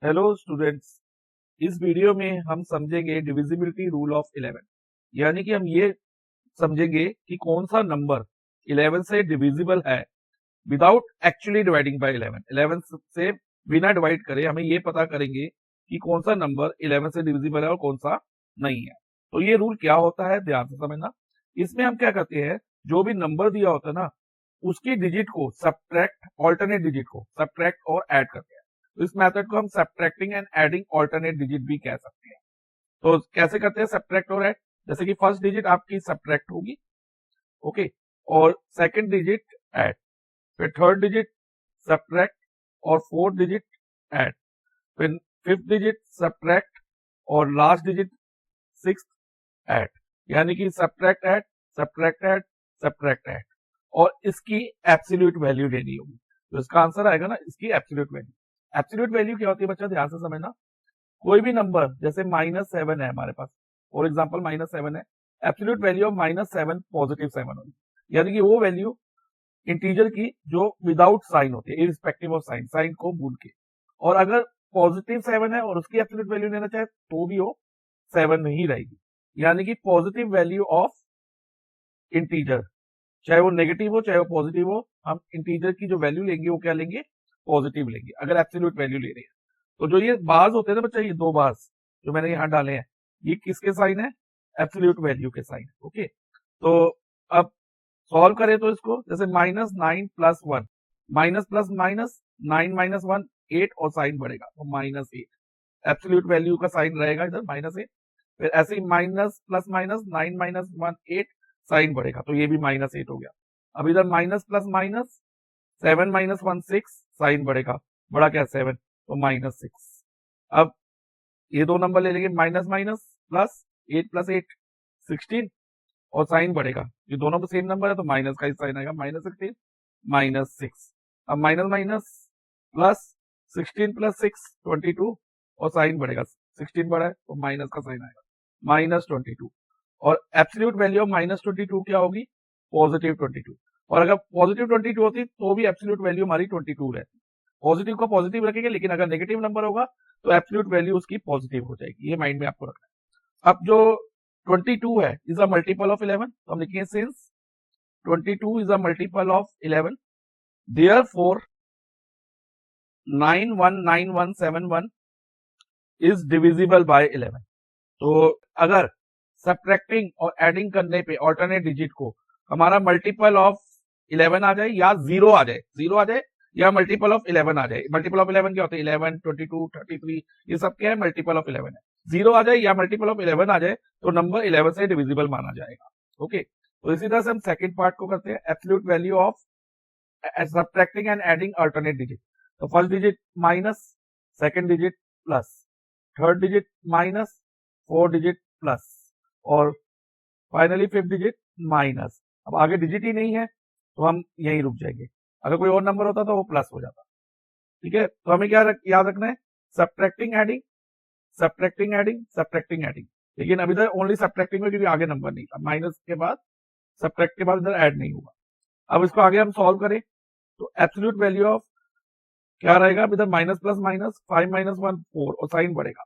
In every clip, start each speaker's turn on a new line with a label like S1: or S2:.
S1: Hello students. इस video में हम समझेंगे डिविजिबिलिटी रूल ऑफ 11। यानी कि हम ये समझेंगे कि कौन सा नंबर 11 से डिविजिबल है विदाउट एक्चुअली डिवाइडिंग बाय 11। 11 से बिना डिवाइड करे हम ये पता करेंगे कि कौन सा नंबर 11 से डिविजिबल है और कौन सा नहीं है। तो ये रूल क्या होता है, ध्यान से समझना। इसमें हम क्या करते हैं, जो भी नंबर दिया होता है ना, उसकी डिजिट को सब्ट्रैक्ट, ऑल्टरनेट डिजिट को सब्ट्रैक्ट और ऐड करते हैं। तो इस मेथड को हम subtracting and adding alternate digit भी कह सकते हैं। तो कैसे करते हैं सब्ट्रैक्ट और ऐड? जैसे कि फर्स्ट डिजिट आपकी सब्ट्रैक्ट होगी, ओके, और सेकंड डिजिट ऐड, फिर थर्ड डिजिट सब्ट्रैक्ट और फोर्थ डिजिट ऐड, फिर फिफ्थ डिजिट सब्ट्रैक्ट और लास्ट डिजिट सिक्स्थ ऐड। यानी कि subtract add, subtract add, subtract add, और इसकी एब्सोल्यूट वैल्यू लेनी होगी। तो इसका आंसर आएगा ना, इसकी एब्सोल्यूट वैल्यू। एब्सोल्यूट वैल्यू क्या होती है बच्चा, ध्यान से समझना। कोई भी नंबर जैसे -7 है हमारे पास, फॉर एग्जाम्पल -7 है, एब्सोल्यूट वैल्यू ऑफ -7 पॉजिटिव 7 होगी। यानी कि वो वैल्यू इंटीजर की जो विदाउट साइन होती है, इरिस्पेक्टिव ऑफ साइन, साइन को भूल के। और अगर पॉजिटिव 7 है और उसकी एब्सोल्यूट वैल्यू लेना चाहे तो भी वो 7 में ही रहेगी। यानी कि पॉजिटिव वैल्यू ऑफ इंटीजर, चाहे वो नेगेटिव हो चाहे वो पॉजिटिव हो, हम इंटीजर की जो वैल्यू लेंगे वो क्या लेंगे, पॉजिटिव लेंगे, अगर एब्सोल्यूट वैल्यू ले रहे हैं। तो जो ये बार्स होते हैं ना बच्चा, ये दो बार्स जो मैंने यहाँ डाले हैं, ये किसके साइन है, एब्सोल्यूट वैल्यू के साइन। ओके, तो अब सॉल्व करें तो इसको, जैसे -9 + 1, माइनस प्लस माइनस 9 - 1 8, और साइन बढ़ेगा तो -8, एब्सोल्यूट वैल्यू का साइन रहेगा इधर -8। फिर ऐसे ही माइनस प्लस माइनस 9 - 1 8, साइन बढ़ेगा तो ये भी -8 हो गया। अब इधर माइनस प्लस माइनस 7 - 1 6, साइन बढ़ेगा, बड़ा क्या 7, तो -6। अब ये दो नंबर ले लेंगे, माइनस माइनस प्लस 8 + 8 16, और साइन बढ़ेगा, ये दोनों पे सेम नंबर है तो माइनस का ही साइन आएगा, -16 -6। अब माइनस माइनस प्लस 16 + 6 22, और साइन बढ़ेगा, 16 बढ़ा है तो माइनस का साइन आएगा, -22। और एब्सोल्यूट वैल्यू ऑफ -22 क्या होगी, पॉजिटिव 22। और अगर पॉजिटिव 22 होती तो भी एब्सोल्यूट वैल्यू हमारी 22 रहती। पॉजिटिव को पॉजिटिव रखेंगे, लेकिन अगर नेगेटिव नंबर होगा तो एब्सोल्यूट वैल्यू उसकी पॉजिटिव हो जाएगी, ये माइंड में आपको रखना है। अब जो 22 है इज अ मल्टीपल ऑफ 11, तो हम लिखेंगे since 22 is a multiple of 11, therefore 919171 is divisible by 11। तो अगर सब्ट्रैक्टिंग और एडिंग करने पे ऑल्टरनेट डिजिट को हमारा मल्टीपल ऑफ 11 आ जाए या 0 आ जाए, 0 आ जाए या मल्टीपल ऑफ 11 आ जाए। मल्टीपल ऑफ 11 क्या होता है, 11 22 33, ये सब क्या है, मल्टीपल ऑफ 11 है। 0 आ जाए या मल्टीपल ऑफ 11 आ जाए तो नंबर 11 से डिविजिबल माना जाएगा। ओके, तो इसी तरह से हम सेकंड पार्ट को करते हैं, absolute value of subtracting and adding alternate digit. तो first digit minus, second digit plus, third digit minus, fourth digit plus, और फाइनली फिफ्थ डिजिट माइनस। अब आगे डिजिट ही नहीं है तो हम यहीं रुक जाएंगे, अगर कोई और नंबर होता तो वो प्लस हो जाता। ठीक है, तो हमें क्या याद रखना है, subtracting adding, subtracting adding, subtracting adding. लेकिन अभी तक ओनली सब्ट्रैक्टिंग में, क्योंकि आगे नंबर नहीं था, माइनस के बाद सब्ट्रैक्ट के बाद इधर ऐड नहीं होगा। अब इसको आगे हम सॉल्व करें तो एब्सोल्यूट वैल्यू ऑफ क्या रहेगा, अब इधर माइनस प्लस माइनस 5 - 1 4, और साइन बढ़ेगा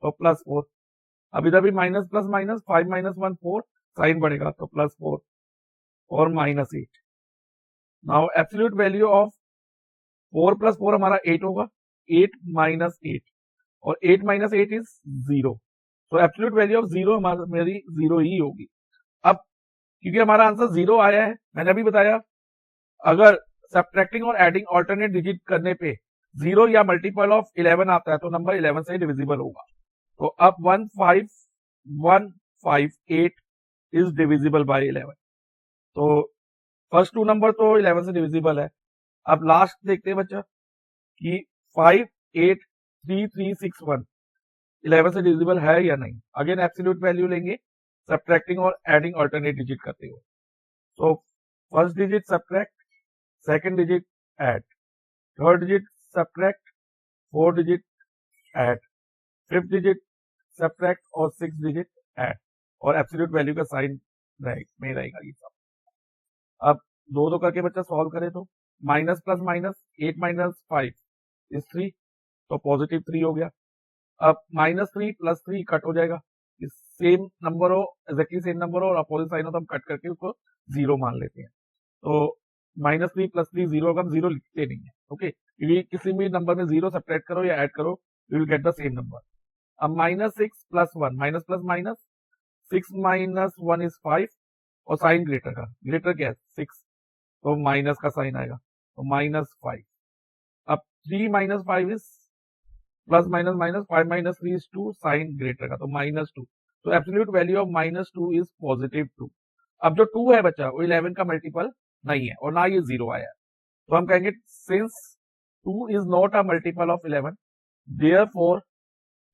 S1: तो +4। अब इधर भी माइनस प्लस माइनस 5 - 1 4, साइन बढ़ेगा तो +4 और -8। नाउ एब्सोल्यूट वैल्यू ऑफ 4 + 4 हमारा 8 होगा, 8 - 8, और 8 - 8 इज 0। तो एब्सोल्यूट वैल्यू ऑफ 0 मेरी 0 ही होगी। अब क्योंकि हमारा आंसर 0 आया है, मैंने अभी बताया अगर सब्ट्रैक्टिंग और एडिंग ऑल्टरनेट डिजिट करने पे 0 या मल्टीपल ऑफ 11 आता है तो नंबर 11 से डिविजिबल होगा। तो अब 15158 इज डिविजिबल बाय 11। तो फर्स्ट टू नंबर तो 11 से डिविजिबल है। अब लास्ट देखते हैं बच्चा कि 583361 11 से डिविजिबल है या नहीं। अगेन एब्सोल्यूट वैल्यू लेंगे सब्ट्रैक्टिंग और एडिंग ऑल्टरनेट डिजिट करते हुए। तो first digit subtract, second digit add, third digit subtract, fourth digit add, fifth digit subtract, और सिक्स डिजिट ऐड, और एब्सोल्यूट वैल्यू का साइन में रहेगा ये सब। अब दो दो करके बच्चा सॉल्व करे तो माइनस प्लस माइनस 8 - 5 इज 3, तो पॉजिटिव 3 हो गया। अब -3 + 3 कट हो जाएगा, सेम नंबर हो, एग्जैक्टली सेम नंबर हो और अपोजिट साइन हो तो हम कट करके उसको 0 मान लेते हैं। तो -3 + 3 0 होगा, हम 0 लिखते नहीं है। ओके, क्योंकि किसी भी नंबर में 0 सब्ट्रैक्ट करो या ऐड करो, you will get the same number. अब -6 + 1, माइनस प्लस माइनस, 6 - 1 इज 5 और साइन ग्रेटर का, ग्रेटर क्या है 6, तो माइनस का साइन आएगा, तो -5। अब 3 - 5 is plus minus minus, 5 - 3 is 2, sign greater का, तो -2। तो एब्सोल्यूट वैल्यू ऑफ -2 इज +2। अब जो 2 है बचा वो 11 का मल्टीपल नहीं है और ना ये 0 आया है, तो हम कहेंगे since 2 is not a multiple of 11, therefore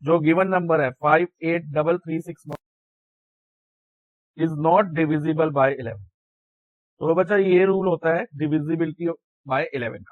S1: जो गिवन नंबर है 58336 इज नॉट डिविजिबल बाय 11। तो बच्चा ये रूल होता है डिविजिबिलिटी बाय 11 का।